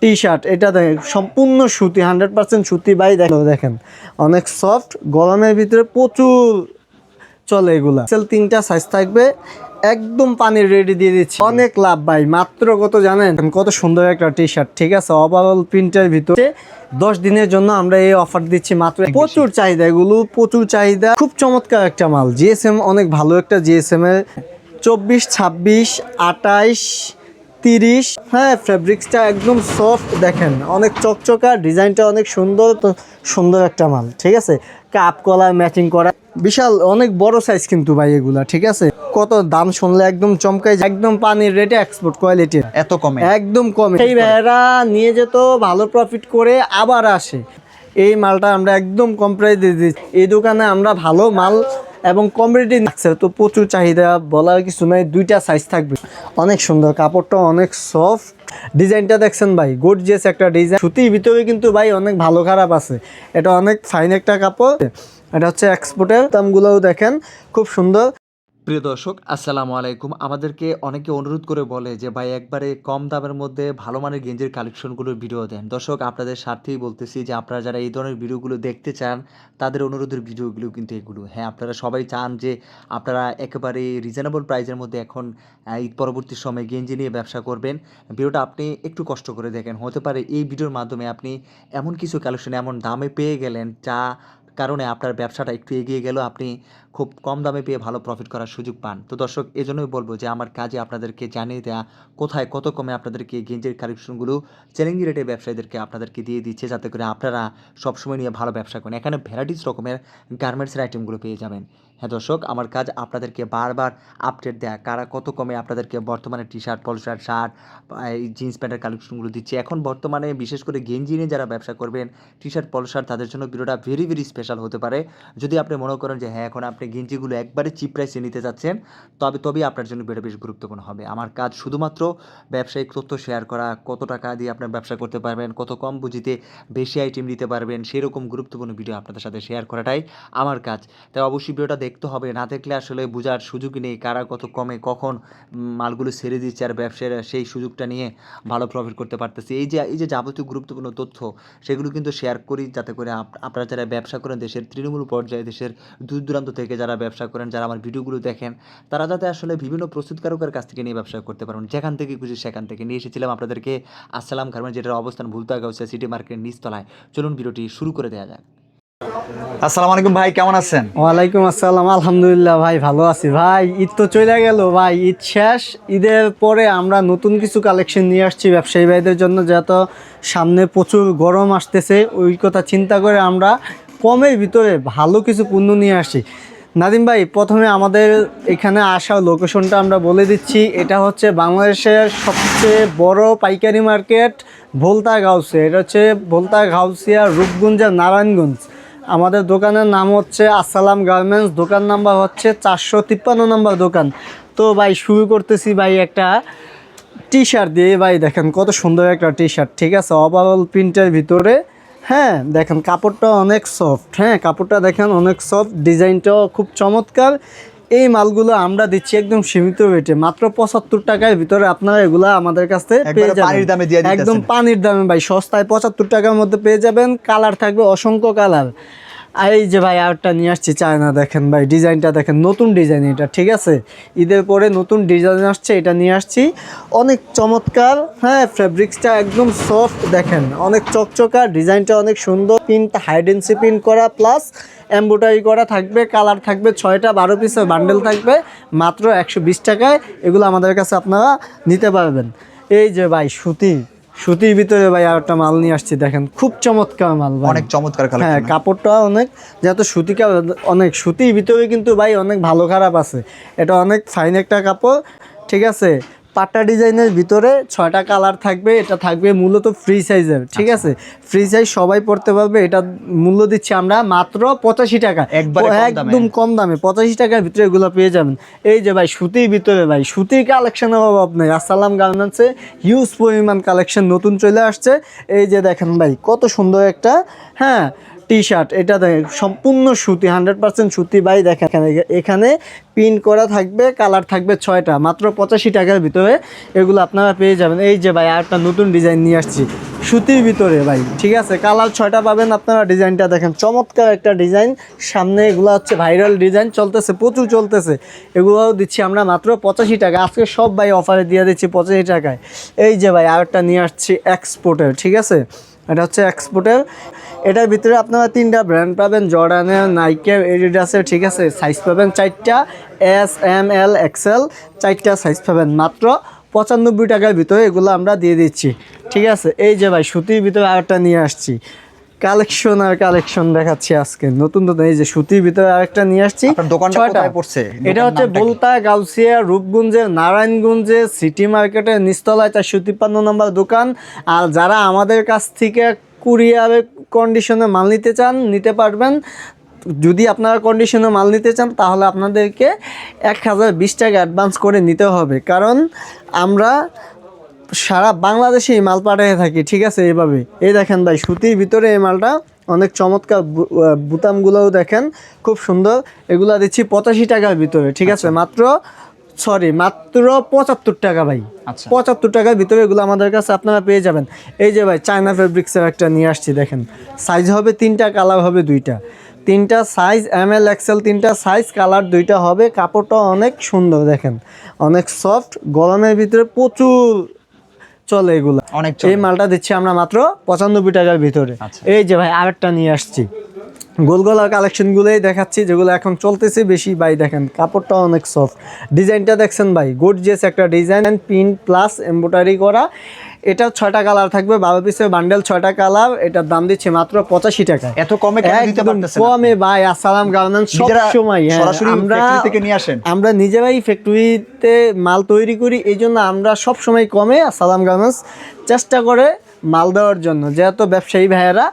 T shirt, এটা দেখেন সম্পূর্ণ সুতি, 100% সুতি ভাই। দেখেন অনেক সফট, গরমের ভিতরে প্রচুর চলে এগুলা। সেল 3টা সাইজ থাকবে, একদম পানির রেডি দিয়ে দিচ্ছি। অনেক লাভ ভাই, মাত্র কত জানেন? কত সুন্দর একটা টি শার্ট, ঠিক আছে, ওভারঅল প্রিন্টের ভিতরে 10 দিনের জন্য আমরা এই অফার দিচ্ছি মাত্র। প্রচুর চাহিদা, এগুলো প্রচুর চাহিদা, খুব চমৎকার একটা মাল। জিএসএম অনেক ভালো একটা জিএসএম এর 24, 26, 28, 30। হ্যাঁ, ফেব্রিক্সটা একদম সফট, দেখেন অনেক চকচকা, ডিজাইনটা অনেক সুন্দর। তো সুন্দর একটা মাল, ঠিক আছে, কাপ কলার ম্যাচিং করা, বিশাল অনেক বড় সাইজ কিন্তু ভাই এগুলা, ঠিক আছে। কত দাম শুনলে একদম চমকাই, একদম পানির রেটে এক্সপোর্ট কোয়ালিটি, এত কমে, একদম কমে। সেই ভাইয়েরা নিয়ে যেত, ভালো প্রফিট করে আবার আসে। এই মালটা আমরা একদম কম প্রাইস দিয়ে দিচ্ছি। এই দোকানে আমরা ভালো মাল এবং কম রেটে রাখছে, তো প্রচুর চাহিদা, বলার কিছু নাই। 2টা সাইজ থাকবে, অনেক সুন্দর, কাপড়টা অনেক সফট, ডিজাইনটা দেখছেন ভাই, গর্জিয়াস একটা ডিজাইন। সুতির ভিতরে কিন্তু ভাই অনেক ভালো খারাপ আছে, এটা অনেক ফাইন একটা কাপড়। এটা হচ্ছে এক্সপোর্টের, দামগুলোও দেখেন খুব সুন্দর। প্রিয় দর্শক, আসসালামু আলাইকুম। আমাদেরকে অনেকে অনুরোধ করে বলে যে ভাই একবারে কম দামের মধ্যে ভালো মানের গেঞ্জির কালেকশনগুলোর ভিডিও দেন। দর্শক, আপনাদের স্বার্থেই বলতেছি যে আপনারা যারা এই ধরনের ভিডিওগুলো দেখতে চান, তাদের অনুরোধের ভিডিওগুলো কিন্তু এগুলো। হ্যাঁ, আপনারা সবাই চান যে আপনারা একেবারে রিজনেবল প্রাইসের মধ্যে এখন ঈদ পরবর্তী সময়ে গেঞ্জি নিয়ে ব্যবসা করবেন। ভিডিওটা আপনি একটু কষ্ট করে দেখেন, হতে পারে এই ভিডিওর মাধ্যমে আপনি এমন কিছু কালেকশন এমন দামে পেয়ে গেলেন, যা কারণে আপনার ব্যবসাটা একটু এগিয়ে গেল, আপনি খুব কম দামে পেয়ে ভালো প্রফিট করার সুযোগ পান। তো দর্শক, এজন্যই বলবো যে আমার কাজে আপনাদেরকে জানিয়ে দেওয়া কোথায় কত কমে আপনাদেরকে গেঞ্জের কালেকশনগুলো চ্যালেঞ্জিং রেটে ব্যবসায়ীদেরকে আপনাদেরকে দিয়ে দিচ্ছে, যাতে করে আপনারা সবসময় নিয়ে ভালো ব্যবসা করেন। এখানে ভ্যারাইটিস রকমের গার্মেন্টসের আইটেমগুলো পেয়ে যাবেন। হ্যাঁ দর্শক, আমার কাজ আপনাদেরকে বারবার আপডেট দেয়া, কারা কত কমে আপনাদেরকে বর্তমানে টি শার্ট, পলো শার্ট, শার্ট, এই জিন্স প্যান্টের কালেকশনগুলো দিচ্ছে। এখন বর্তমানে বিশেষ করে গেঞ্জি নিয়ে যারা ব্যবসা করবেন, টি শার্ট, পলো শার্ট, তাদের জন্য ভিডিওটা ভেরি ভেরি স্পেশাল হতে পারে। যদি আপনি মনে করেন যে হ্যাঁ, এখন আপনি গেঞ্জিগুলো একবারে চিপ প্রাইসে নিতে যাচ্ছেন, তবেই আপনার জন্য ভিডিও বেশ গুরুত্বপূর্ণ হবে। আমার কাজ শুধুমাত্র ব্যবসায়িক তথ্য শেয়ার করা, কত টাকা দিয়ে আপনার ব্যবসা করতে পারবেন, কত কম পুঁজিতে বেশি আইটেম দিতে পারবেন, সেরকম গুরুত্বপূর্ণ ভিডিও আপনাদের সাথে শেয়ার করাটাই আমার কাজ। তাই অবশ্যই ভিডিওটা দেখতে হবে, না দেখলে আসলে বোঝার সুযোগই নেই কারা কত কমে কখন মালগুলো ছেড়ে দিচ্ছে, আর ব্যবসায়ীরা সেই সুযোগটা নিয়ে ভালো প্রফিট করতে পারতেছে। এই যে যাবতীয় গুরুত্বপূর্ণ তথ্য, সেগুলো কিন্তু শেয়ার করি, যাতে করে আপনারা যারা ব্যবসা করেন, দেশের তৃণমূল পর্যায়ে, দেশের দূর দূরান্ত থেকে যারা ব্যবসা করেন, যারা আমার ভিডিওগুলো দেখেন, তারা যাতে আসলে বিভিন্ন প্রস্তুতকারকের কাছ থেকে নিয়ে ব্যবসা করতে পারেন। যেখান থেকে খুশি সেখান থেকে নিয়ে এসেছিলাম আপনাদেরকে আসসালাম গার্মেন্টস, যেটার অবস্থান ভুলতাগাঁও সিটি মার্কেটের নিচতলায়। চলুন ভিডিওটি শুরু করে দেওয়া যাক। আসসালামু আলাইকুম ভাই, কেমন আছেন? ওয়ালাইকুম আসসালাম, আলহামদুলিল্লাহ ভাই, ভালো আছি ভাই। ঈদ তো চলে গেল ভাই, ঈদ শেষ। ঈদের পরে আমরা নতুন কিছু কালেকশন নিয়ে আসছি ব্যবসায়ী ভাইদের জন্য, যেহেতু সামনে প্রচুর গরম আসতেছে, ওই কথা চিন্তা করে আমরা কমের ভিতরে ভালো কিছু পণ্য নিয়ে আসি। নাদিম ভাই, প্রথমে আমাদের এখানে আসার লোকেশনটা আমরা বলে দিচ্ছি। এটা হচ্ছে বাংলাদেশের সবচেয়ে বড় পাইকারি মার্কেট ভোলতা গাউসিয়া। এটা হচ্ছে ভোলতা গাউসিয়া, রূপগঞ্জ, নারায়ণগঞ্জ। আমাদের দোকানের নাম হচ্ছে আসসালাম গার্মেন্টস, দোকান নাম্বার হচ্ছে 453 নম্বর দোকান। তো ভাই শুরু করতেছি ভাই একটা টি শার্ট দিয়ে। ভাই দেখেন কত সুন্দর একটা টি শার্ট, ঠিক আছে, ওভারঅল প্রিন্টের ভিতরে। হ্যাঁ, দেখেন কাপড়টা অনেক সফট, হ্যাঁ কাপড়টা দেখেন অনেক সফট, ডিজাইনটাও খুব চমৎকার। এই মালগুলো আমরা দিচ্ছি একদম সীমিত রেটে, মাত্র 75 টাকার ভিতরে আপনারা এগুলো আমাদের কাছ থেকে পেয়ে যাবেন। একদম পানির দামে ভাই, সস্তায় 75 টাকার মধ্যে পেয়ে যাবেন। কালার থাকবে অসংখ্য কালার। আর এই যে ভাই আরেকটা নিয়ে আসছি চায়না, দেখেন ভাই ডিজাইনটা দেখেন, নতুন ডিজাইন এটা, ঠিক আছে, ঈদের পরে নতুন ডিজাইন আসছে, এটা নিয়ে আসছি, অনেক চমৎকার। হ্যাঁ, ফেব্রিক্সটা একদম সফট, দেখেন অনেক চকচকা, ডিজাইনটা অনেক সুন্দর, প্রিন্ট হাইডেন্সি প্রিন্ট করা প্লাস এমব্রয়ডারি করা থাকবে, কালার থাকবে 6টা, 12 পিসের বান্ডেল থাকবে, মাত্র 120 টাকায় এগুলো আমাদের কাছে আপনারা নিতে পারবেন। এই যে ভাই সুতির ভিতরে ভাই আর একটা মাল নিয়ে আসছি, দেখেন খুব চমৎকার মাল ভাই, অনেক চমৎকার কালেকশন। হ্যাঁ, কাপড়টা অনেক, যেহেতু অনেক সুতির ভিতরে কিন্তু ভাই অনেক ভালো খারাপ আছে। এটা অনেক ফাইন একটা কাপড়, ঠিক আছে, পাট্টা ডিজাইনের ভিতরে 6টা কালার থাকবে। এটা থাকবে মূলত ফ্রি সাইজের, ঠিক আছে, ফ্রি সাইজ সবাই পড়তে পারবে। এটা মূল্য দিচ্ছি আমরা মাত্র 85 টাকা, একদম কম দামে 85 টাকার ভিতরে এগুলো পেয়ে যাবেন। এই যে ভাই সুতির ভিতরে, ভাই সুতির কালেকশনের অভাব নেই। আসসালাম গার্মেন্টসে হিউজ পরিমাণ কালেকশন নতুন চলে আসছে। এই যে দেখেন ভাই কত সুন্দর একটা, হ্যাঁ, টি শার্ট, এটা দেখেন সম্পূর্ণ সুতি, 100% সুতি ভাই। দেখেন এখানে প্রিন্ট করা থাকবে, কালার থাকবে 6টা, মাত্র 85 টাকার ভিতরে এগুলো আপনারা পেয়ে যাবেন। এই যে ভাই আর একটা নতুন ডিজাইন নিয়ে আসছি সুতির ভিতরে ভাই, ঠিক আছে, কালার 6টা পাবেন আপনারা। ডিজাইনটা দেখেন চমৎকার একটা ডিজাইন, সামনে এগুলো হচ্ছে ভাইরাল ডিজাইন চলতেছে, প্রচুর চলতেছে। এগুলোও দিচ্ছি আমরা মাত্র 85 টাকা। আজকে সব ভাই অফারে দিয়ে দিচ্ছি 85 টাকায়। এই যে ভাই আর একটা নিয়ে আসছি এক্সপোর্টের, ঠিক আছে, এটা হচ্ছে এক্সপোর্টের। এটার ভিতরে আপনারা 3টা ব্র্যান্ড পাবেন, জর্ডানের, নাইকের, এডিডাসের, ঠিক আছে। সাইজ পাবেন 4টা, এস, এম, এল, এক্সেল, 4টা সাইজ পাবেন মাত্র 95 টাকার ভিতরে এগুলো আমরা দিয়ে দিচ্ছি, ঠিক আছে। এই যে ভাই সুতির ভিতরে আরেকটা নিয়ে আসছি, কালেকশন আর কালেকশন দেখাচ্ছি আজকে নতুন নতুন। এই যে সুতির ভিতরে আরেকটা নিয়ে আসছি, আপনার দোকানটা 6টা কোথায় পড়ছে? এটা হচ্ছে বলতা, গাউসিয়া, রূপগঞ্জের, নারায়ণগঞ্জে, সিটি মার্কেটের নিচতলায় 453 নম্বর দোকান। আর যারা আমাদের কাছ থেকে কুরিয়ারের কন্ডিশনে মাল নিতে চান নিতে পারবেন। যদি আপনারা কন্ডিশনে মাল নিতে চান তাহলে আপনাদেরকে 1020 টাকা অ্যাডভান্স করে নিতে হবে, কারণ আমরা সারা বাংলাদেশে এই মাল পাঠিয়ে থাকি, ঠিক আছে। এইভাবে এই দেখেন ভাই সুতির ভিতরে এই মালটা অনেক চমৎকার, বুতামগুলোও দেখেন খুব সুন্দর। এগুলা দিচ্ছি 85 টাকার ভিতরে, ঠিক আছে, মাত্র 75 টাকা ভাই। 75 টাকার ভিতরে এগুলো আমাদের কাছে আপনারা পেয়ে যাবেন। এই যে ভাই চায়না ফেব্রিক্সের একটা নিয়ে আসছি, দেখেন সাইজ হবে 3টা, কালার হবে 2টা, 3টা সাইজ, এম, এল, এক্সেল 3টা সাইজ, কালার 2টা হবে। কাপড়টা অনেক সুন্দর, দেখেন অনেক সফট, গরমের ভিতরে প্রচুর চলে এগুলো। এই মালটা দিচ্ছি আমরা মাত্র 95 টাকার ভিতরে। এই যে ভাই আরেকটা নিয়ে আসছি, গোল গলার কালেকশনগুলোই দেখাচ্ছি যেগুলো এখন চলতেছে বেশি ভাই। দেখেন কাপড়টা অনেক সফট, ডিজাইনটা দেখছেন ভাই, গর্জিয়াস একটা ডিজাইন, প্রিন্ট প্লাস এমব্রয়ডারি করা। এটা 6টা কালার থাকবে, 12 পিসের বান্ডেল, 6টা কালার। এটার দাম দিচ্ছে মাত্র 85 টাকা। এত কমে কেন দিতে পারতেছেন? কমে ভাই, আসসালাম গার্মেন্টস সব সময় সরাসরি ফ্যাক্টরি থেকে নিয়ে আসেন। আমরা নিজেরাই ফ্যাক্টরিতে মাল তৈরি করি, এই জন্য আমরা সব সময় কমে আসসালাম গার্মেন্টস চেষ্টা করে মাল দেওয়ার জন্য, যেহেতু ব্যবসায়ী ভাইয়েরা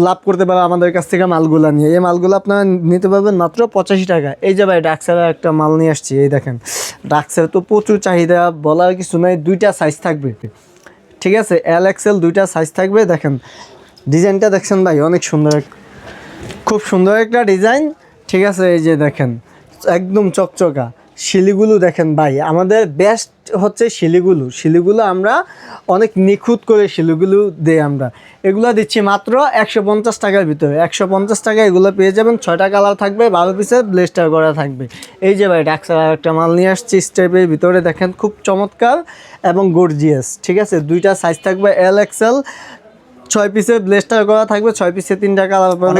লাভ করতে পারে আমাদের কাছ থেকে মালগুলো নিয়ে। এই মালগুলো আপনারা নিতে পারবেন মাত্র 85 টাকা। এই যে ভাই ডাক্সারের একটা মাল নিয়ে আসছি, এই দেখেন ডাক্সার তো প্রচুর চাহিদা, বলার কিছু নাই। 2টা সাইজ থাকবে, ঠিক আছে, এল, এক্সেল 2টা সাইজ থাকবে। দেখেন ডিজাইনটা দেখছেন ভাই অনেক সুন্দর, খুব সুন্দর একটা ডিজাইন, ঠিক আছে। এই যে দেখেন একদম চকচকা শিলিগুলো দেখেন ভাই, আমাদের বেস্ট হচ্ছে শিলিগুলো আমরা অনেক নিখুঁত করে শিলিগুলো দিই আমরা। এগুলো দিচ্ছি মাত্র 150 টাকার ভিতরে, 150 টাকা এগুলো পেয়ে যাবেন। 6টা কালার থাকবে, 12 পিসের ব্লেস্টার করা থাকবে। এই যে ভাই ডাক্সার একটা মাল নিয়ে আসছি স্টেপের ভিতরে, দেখেন খুব চমৎকার এবং গর্জিয়াস, ঠিক আছে। 2টা সাইজ থাকবে, এল, এক্সেল, 6 পিসের ব্লেস্টার করা থাকবে, 6 পিসে 3টা কালার পাবেন।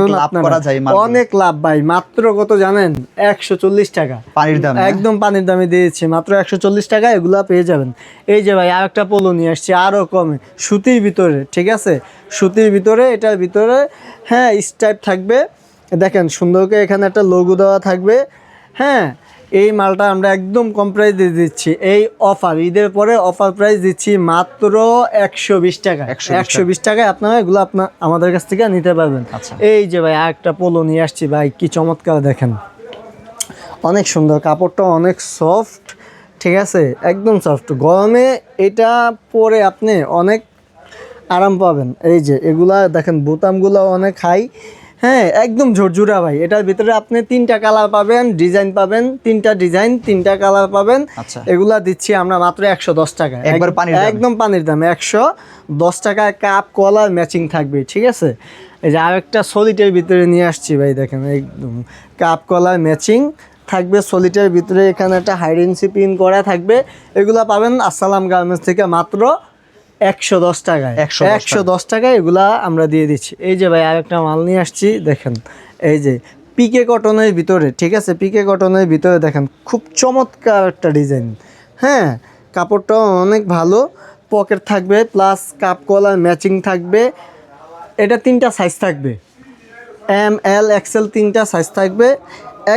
অনেক লাভ ভাই, মাত্র কত জানেন? 140 টাকা, পানির দাম, একদম পানির দামে দিয়েছি, মাত্র 140 টাকা এগুলা পেয়ে যাবেন। এই যে ভাই আর একটা পোলো নিয়ে আসছি আরও কমে, সুতির ভিতরে, ঠিক আছে, সুতির ভিতরে। এটার ভিতরে হ্যাঁ স্টাইপ থাকবে, দেখেন সুন্দর করে এখানে একটা লোগো দেওয়া থাকবে। হ্যাঁ এই মালটা আমরা একদম কম প্রাইস দিয়ে দিচ্ছি, এই অফার ঈদের পরে অফার প্রাইস দিচ্ছি মাত্র 120 টাকা। 120 টাকায় আপনারা এগুলো আমাদের কাছ থেকে নিতে পারবেন। এই যে ভাই আরেকটা পোলো নিয়ে আসছি ভাই, কি চমৎকার, দেখেন অনেক সুন্দর, কাপড়টা অনেক সফট, ঠিক আছে, একদম সফট। গরমে এটা পরে আপনি অনেক আরাম পাবেন। এই যে এগুলা দেখেন বোতামগুলো অনেক হাই, হ্যাঁ একদম ঝরঝুরা ভাই। এটার ভিতরে আপনি 3টা কালার পাবেন, ডিজাইন পাবেন, 3টা ডিজাইন 3টা কালার পাবেন। এগুলা দিচ্ছি আমরা মাত্র 110 টাকা, একদম পানির দামে 110 টাকায়। কাপ কলার ম্যাচিং থাকবে, ঠিক আছে। এই যে আরেকটা সলিটের ভিতরে নিয়ে আসছি ভাই, দেখেন একদম কাপ কলার ম্যাচিং থাকবে সলিটের ভিতরে। এখানে একটা হাইডেন্সি পিন করা থাকবে। এগুলা পাবেন আসসালাম গার্মেন্টস থেকে মাত্র 110 টাকায়, 110 টাকায় এগুলা আমরা দিয়ে দিচ্ছি। এই যে ভাই আরেকটা মাল নিয়ে আসছি, দেখেন এই যে পিকে কটনের ভিতরে, ঠিক আছে, পিকে কটনের ভিতরে দেখেন খুব চমৎকার একটা ডিজাইন। হ্যাঁ কাপড়টা অনেক ভালো, পকেট থাকবে প্লাস কাপ কলার ম্যাচিং থাকবে। এটা 3টা সাইজ থাকবে, এম, এল, এক্সেল 3টা সাইজ থাকবে।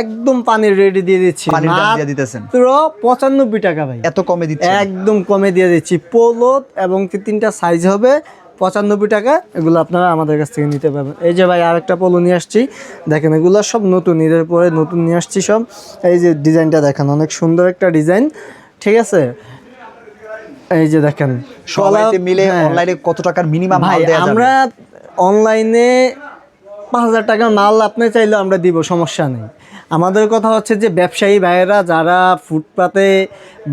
একদম পানির রেডি দিয়ে দিচ্ছি মাত্র 95 টাকা ভাই, এত কমে দিচ্ছি, একদম কমে দিয়ে দিচ্ছি। পোলো এবং 3টা সাইজ হবে, 95 টাকা। এগুলো আপনারা আমাদের কাছ থেকে নিতে পারবেন। এই যে ভাই আরেকটা পোলো নিয়ে আসছি, দেখেন এগুলো সব নতুন, ঈদের পরে নতুন নিয়ে আসছি সব। এই যে ডিজাইনটা দেখেন অনেক সুন্দর একটা ডিজাইন, ঠিক আছে। এই যে দেখেন সবাই মিলে অনলাইনে কত টাকার মিনিমাম ভাই আমরা অনলাইনে 5,000 টাকার মাল আপনি চাইলেও আমরা দিব, সমস্যা নেই। আমাদের কথা হচ্ছে যে ব্যবসায়ী ভাইয়েরা যারা ফুটপাতে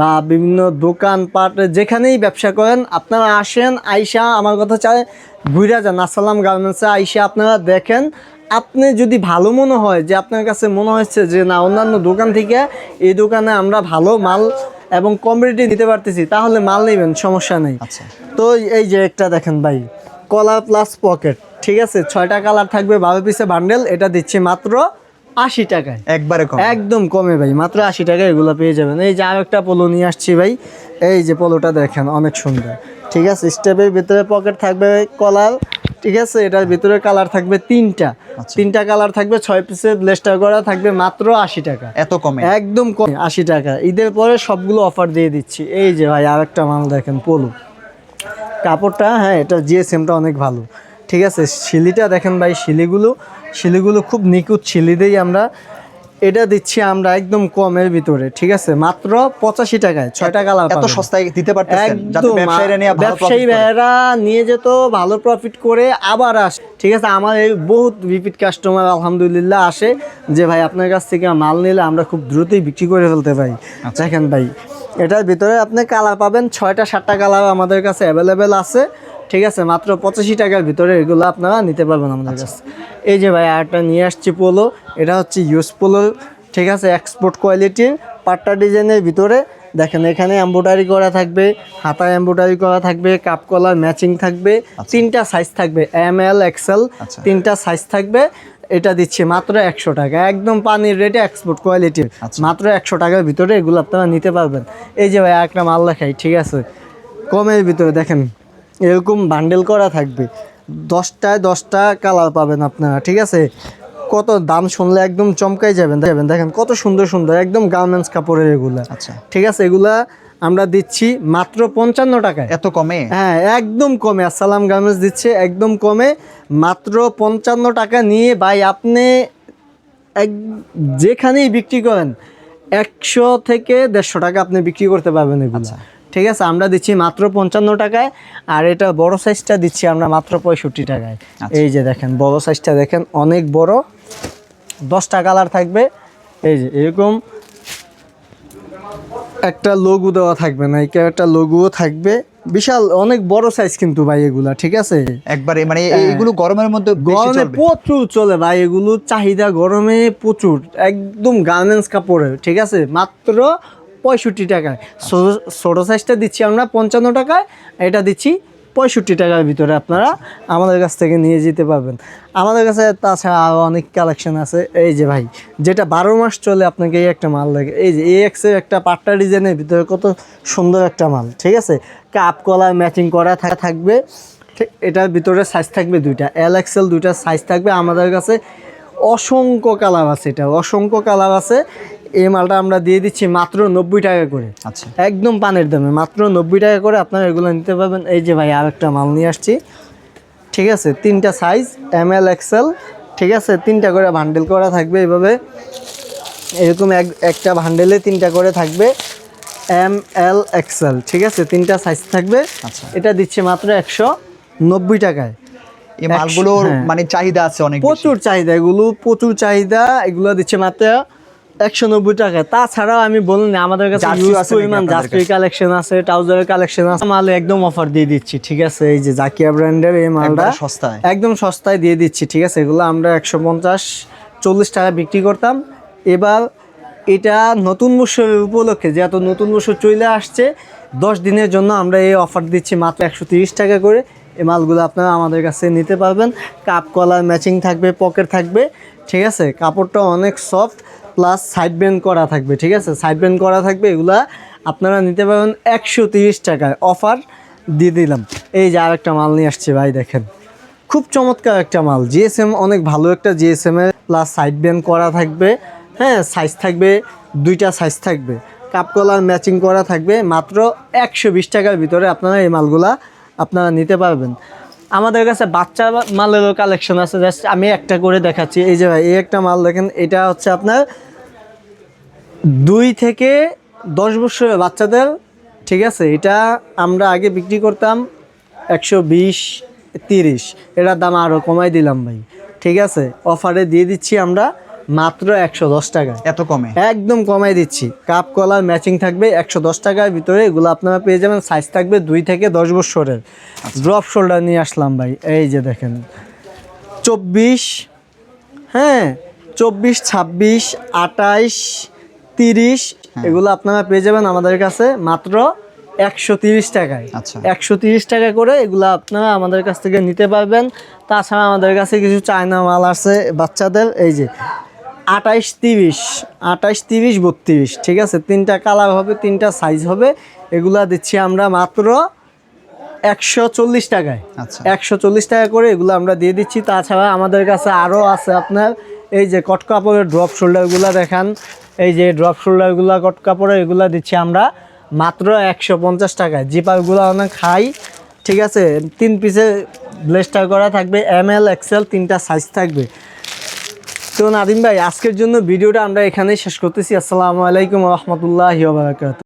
বা বিভিন্ন দোকানপাট যেখানেই ব্যবসা করেন, আপনারা আসেন, আইসা আমার কথা চাই ঘুরে যান আসসালাম গার্মেন্টসে, আইসা আপনারা দেখেন। আপনি যদি ভালো মনে হয় যে আপনার কাছে মনে হচ্ছে যে না অন্যান্য দোকান থেকে এই দোকানে আমরা ভালো মাল এবং কম রেটে দিতে পারতেছি, তাহলে মাল নেবেন, সমস্যা নেই। আচ্ছা। তো এই যে একটা দেখেন ভাই, কলার প্লাস পকেট, ঠিক আছে, 6টা কালার থাকবে, 12 পিসে বান্ডেল, এটা দিচ্ছি মাত্র 80 টাকায়, একবারে কম। একদম কমে ভাই, মাত্র 80 টাকায় এগুলো পেয়ে যাবেন। এই যে আর একটা পোলো নিয়ে আসছি ভাই, এই যে পোলোটা দেখেন অনেক সুন্দর, ঠিক আছে, স্টেপের ভিতরে পকেট থাকবে কলার, ঠিক আছে, এটার ভিতরে কালার থাকবে 3টা কালার থাকবে, 6 পিসের ব্লেস্টার করা থাকবে, মাত্র 80 টাকা, এত কমে? একদম কম, 80 টাকা। ঈদের পরে সবগুলো অফার দিয়ে দিচ্ছি। এই যে ভাই আর একটা মাল দেখেন, পোলো কাপড়টা, হ্যাঁ এটা জিএসএমটা অনেক ভালো, ঠিক আছে। শিলিটা দেখেন ভাই, শিলিগুলো খুব নিখুঁত শিলি দেই আমরা, এটা দিচ্ছি আমরা একদম কমের ভিতরে, ঠিক আছে, মাত্র 85 টাকায় 6টা কালার। এত সস্তায় দিতে পারতেছেন যাতে একদম, ব্যবসায়ীরা নিয়ে ভালো ব্যবসায়ী ভাইয়েরা নিয়ে যেত, ভালো প্রফিট করে আবার আসে, ঠিক আছে। আমার এই বহুত রিপিট কাস্টমার আলহামদুলিল্লাহ আসে যে ভাই আপনার কাছ থেকে মাল নিলে আমরা খুব দ্রুতই বিক্রি করে ফেলতে পারি। দেখেন ভাই, এটার ভিতরে আপনি কালার পাবেন 6টা-7টা কালার আমাদের কাছে অ্যাভেলেবেল আছে, ঠিক আছে, মাত্র 85 টাকার ভিতরে এগুলো আপনারা নিতে পারবেন আমাদের কাছে। এই যে ভাই আরেকটা নিয়ে আসছি পোলো, এটা হচ্ছে ইউজ পোলো, ঠিক আছে, এক্সপোর্ট কোয়ালিটির, পাট্টা ডিজাইনের ভিতরে দেখেন, এখানে এমব্রয়ডারি করা থাকবে, হাতায় এমব্রয়ডারি করা থাকবে, কাপ কলার ম্যাচিং থাকবে, 3টা সাইজ থাকবে, ML XL, 3টা সাইজ থাকবে। এটা দিচ্ছি মাত্র 100 টাকা, একদম পানির রেটে, এক্সপোর্ট কোয়ালিটির, মাত্র 100 টাকার ভিতরে এগুলো আপনারা নিতে পারবেন। এই যে ভাই একটা মাল দেখাই, ঠিক আছে, কমের ভিতরে দেখেন, এরকম বান্ডেল করা থাকবে, 10টায় 10টা কালার পাবেন আপনারা, ঠিক আছে। কত দাম শুনলে একদম চমকাই যাবেন, দেখেন কত সুন্দর সুন্দর একদম গার্মেন্টস কাপড়ের এগুলা, আচ্ছা, ঠিক আছে। এগুলা আমরা দিচ্ছি মাত্র 55 টাকায়। এত কমে? হ্যাঁ একদম কমে, আসসালাম গার্মেন্টস দিচ্ছে একদম কমে, মাত্র 55 টাকা নিয়ে ভাই আপনি যেখানেই বিক্রি করেন 100 থেকে 150 টাকা আপনি বিক্রি করতে পারবেন এগুলো, ঠিক আছে। আমরা দিচ্ছি মাত্র 55 টাকায়, আর এটা বড় সাইজটা দিচ্ছি আমরা মাত্র 65 টাকায়। এই যে দেখেন বড় সাইজটা দেখেন, অনেক বড়, 10টা কালার থাকবে, এই যে এরকম একটা লোগো দেওয়া থাকবে, না একটা লোগোও থাকবে, বিশাল অনেক বড় সাইজ কিন্তু ভাই এগুলা, ঠিক আছে। একবারে মানে এইগুলো গরমের মধ্যে গরমে প্রচুর চলে ভাই, এগুলো চাহিদা গরমে প্রচুর, একদম গার্মেন্টস কাপড়ের, ঠিক আছে, মাত্র 65 টাকায়। ছোট সাইজটা দিচ্ছি আমরা 55 টাকায়, এটা দিচ্ছি 65 টাকার ভিতরে আপনারা আমাদের কাছ থেকে নিয়ে যেতে পারবেন। আমাদের কাছে তাছাড়া আরও অনেক কালেকশন আছে। এই যে ভাই যেটা 12 মাস চলে, আপনাকে এই একটা মাল লাগে, এই যে এক্সের একটা পাট্টা ডিজাইনের ভিতরে কত সুন্দর একটা মাল, ঠিক আছে, কাপ কলার ম্যাচিং করা থাকবে, ঠিক, এটার ভিতরে সাইজ থাকবে 2টা, LXL 2টা সাইজ থাকবে আমাদের কাছে, অসংখ্য কালার আছে, এটা অসংখ্য কালার আছে। এই মালটা আমরা দিয়ে দিচ্ছি মাত্র 90 টাকা করে, আচ্ছা, একদম পানের দামে, মাত্র 90 টাকা করে আপনারা এগুলো নিতে পারবেন। এই যে ভাই আর একটা মাল নিয়ে আসছি, ঠিক আছে, 3টা সাইজ, ML XL, ঠিক আছে, 3টা করে বান্ডেল করা থাকবে এইভাবে, এরকম একটা বান্ডেলে 3টা করে থাকবে, ML XL, ঠিক আছে, 3টা সাইজ থাকবে। আচ্ছা, এটা দিচ্ছে মাত্র 190 টাকায়। এই মালগুলোর মানে চাহিদা আছে অনেক, প্রচুর চাহিদা, এগুলো প্রচুর চাহিদা, এগুলো দিচ্ছে মাত্র 190 টাকা। তাছাড়াও আমি বলুন আমাদের কাছে জার্সি কালেকশন আছে, ট্রাউজারের কালেকশন আছে, মাল একদম অফার দিয়ে দিচ্ছি, ঠিক আছে। এই যে জাকিয়া ব্র্যান্ডের এই মালটা সস্তায়, একদম সস্তায় দিয়ে দিচ্ছি, ঠিক আছে। এগুলো আমরা 150-40 টাকা বিক্রি করতাম, এবার এটা নতুন বছরের উপলক্ষে, যেহেতু নতুন বছর চলে আসছে, 10 দিনের জন্য আমরা এই অফার দিচ্ছি মাত্র 130 টাকা করে। এই মালগুলো আপনারা আমাদের কাছে নিতে পারবেন, কাপ কলার ম্যাচিং থাকবে, পকেট থাকবে, ঠিক আছে, কাপড়টা অনেক সফট, প্লাস সাইড ব্যান্ড করা থাকবে, ঠিক আছে, সাইড ব্যান্ড করা থাকবে, এগুলা আপনারা নিতে পারবেন 130 টাকায়, অফার দিয়ে দিলাম। এই যে আরেকটা মাল নিয়ে আসছে ভাই, দেখেন খুব চমৎকার একটা মাল, জিএসএম, অনেক ভালো একটা জিএসএম এর, প্লাস সাইড ব্যান্ড করা থাকবে, হ্যাঁ, সাইজ থাকবে 2টা সাইজ থাকবে, কাপ কলার ম্যাচিং করা থাকবে, মাত্র 120 টাকার ভিতরে আপনারা এই মালগুলা আপনারা নিতে পারবেন। আমাদের কাছে বাচ্চা মালেরও কালেকশন আছে, জাস্ট আমি একটা করে দেখাচ্ছি। এই যে ভাই এই একটা মাল দেখেন, এটা হচ্ছে আপনার 2 থেকে 10 বছরের বাচ্চাদের, ঠিক আছে। এটা আমরা আগে বিক্রি করতাম 120-30, এটার দাম আরও কমাই দিলাম ভাই, ঠিক আছে, অফারে দিয়ে দিচ্ছি আমরা মাত্র 110 টাকায়। এত কমে? একদম কমাই দিচ্ছি। কাপ কলার ম্যাচিং থাকবে 110 টাকার ভিতরে। এগুলো আপনারা পেয়ে যাবেন, সাইজ থাকবে 2 থেকে 10 বছরের। ড্রপ শোল্ডার নিয়ে আসলাম ভাই, এই যে দেখেন 24, হ্যাঁ 24, 26, 28, 30 এগুলো আপনারা পেয়ে যাবেন আমাদের কাছে মাত্র 130 টাকায়। আচ্ছা। 130 টাকা করে এগুলো আপনারা আমাদের কাছ থেকে নিতে পারবেন। তাছাড়া আমাদের কাছে কিছু চায়না মাল আছে বাচ্চাদের, এই যে 28, 30, 28, 30, 32, ঠিক আছে, 3টা কালার হবে, 3টা সাইজ হবে। এগুলা দিচ্ছি আমরা মাত্র 140 টাকায়। আচ্ছা। 140 টাকা করে এগুলো আমরা দিয়ে দিচ্ছি। তাছাড়া আমাদের কাছে আরও আছে আপনার এই যে কট কাপড়ের ড্রপ শোল্ডারগুলো দেখান, এই যে ড্রপ শোল্ডারগুলো কট কাপড়ের, এগুলো দিচ্ছি আমরা মাত্র 150 টাকায়। জিপারগুলো অনেক হাই, ঠিক আছে, 3 পিসে ব্লেস্টার করা থাকবে, ML XL 3টা সাইজ থাকবে। তো নাদিম ভাই, আজকের জন্য ভিডিওটা আমরা এখানেই শেষ করতেছি। আসসালামু আলাইকুম ওয়া রাহমাতুল্লাহি ওয়া বারাকাতুহু।